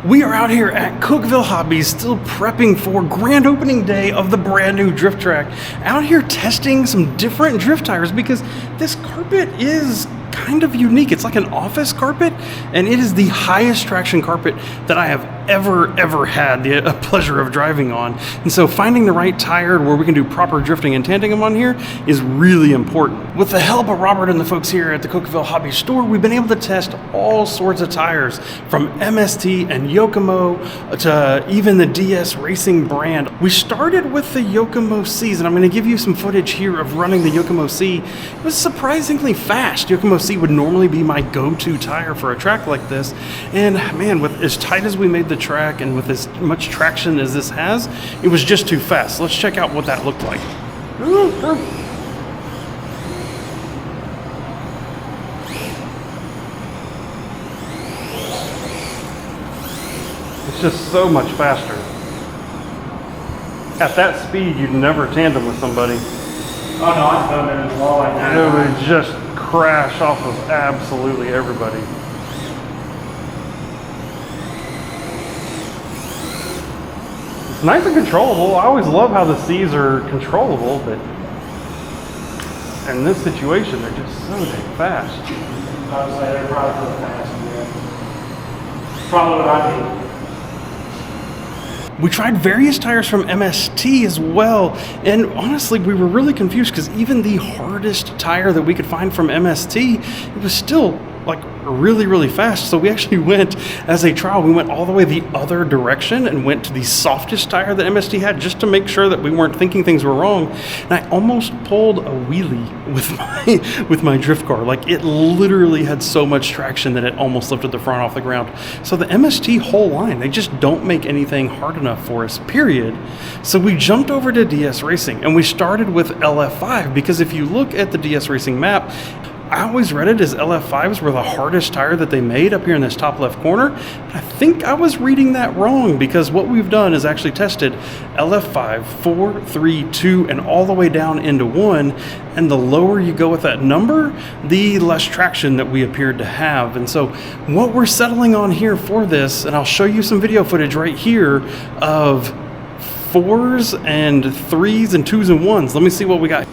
We are out here at Cookeville Hobbies, still prepping for grand opening day of the brand new drift track. Out here testing some different drift tires because this carpet is kind of unique. It's like an office carpet, and it is the highest traction carpet that I have ever had the pleasure of driving on. And so finding the right tire where we can do proper drifting and tandem on here is really important. With the help of Robert and the folks here at the Cookeville Hobby store, we've been able to test all sorts of tires from MST and Yokomo to even the DS Racing brand. We started with the Yokomo C's, and I'm going to give you some footage here of running the Yokomo C. It was surprisingly fast. Yokomo C would normally be my go-to tire for a track like this, and man, with as tight as we made the track and with as much traction as this has, it was just too fast. Let's check out what that looked like. It's just so much faster. At that speed, you'd never tandem with somebody. Oh no, I've done it as well like that. It would just crash off of absolutely everybody. It's nice and controllable. I always love how the C's are controllable, but in this situation, they're just so dang fast. I would say they're probably so fast. Yeah. Probably what I do. We tried various tires from MST as well, and honestly, we were really confused because even the hardest tire that we could find from MST, it was still like really fast. So we actually went, as a trial, we went all the way the other direction and went to the softest tire that MST had just to make sure that we weren't thinking things were wrong. And I almost pulled a wheelie with my drift car. Like, it literally had so much traction that it almost lifted the front off the ground. So the MST whole line, they just don't make anything hard enough for us, period. So we jumped over to DS Racing, and we started with LF5 because if you look at the DS Racing map, I always read it as LF5s were the hardest tire that they made up here in this top left corner. I think I was reading that wrong because what we've done is actually tested LF5, 4, 3, 2, and all the way down into 1. And the lower you go with that number, the less traction that we appeared to have. And so what we're settling on here for this, and I'll show you some video footage right here of 4s and 3s and 2s and 1s. Let me see what we got.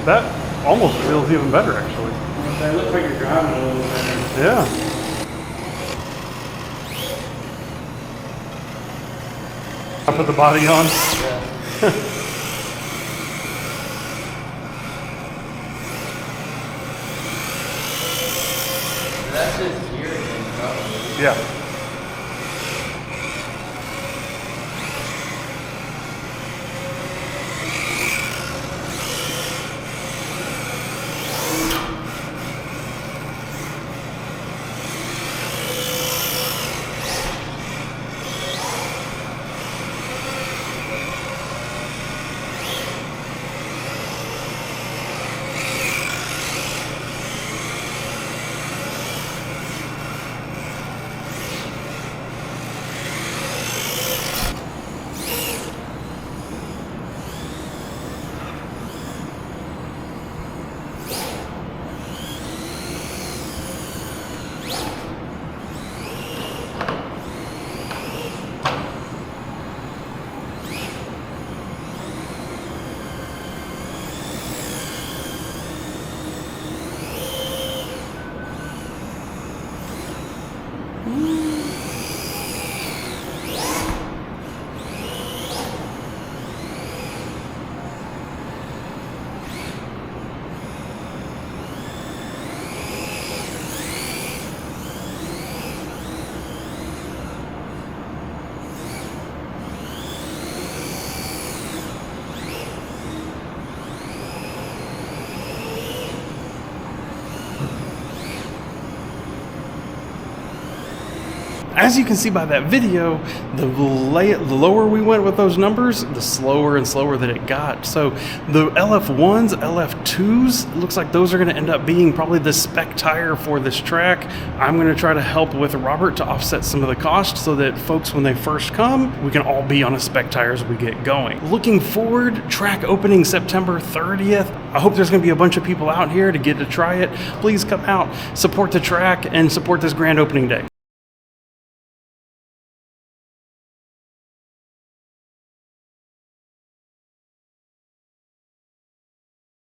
That almost feels even better, actually. It looks like you're driving a little better. Yeah. I put the body on. Yeah. That's just gear again, probably. Yeah. as you can see by that video, the lower we went with those numbers, the slower and slower that it got. So the LF1s, LF2s, looks like those are going to end up being probably the spec tire for this track. I'm going to try to help with Robert to offset some of the cost so that folks, when they first come, we can all be on a spec tire as we get going. Looking forward, track opening September 30th. I hope there's going to be a bunch of people out here to get to try it. Please come out, support the track, and support this grand opening day.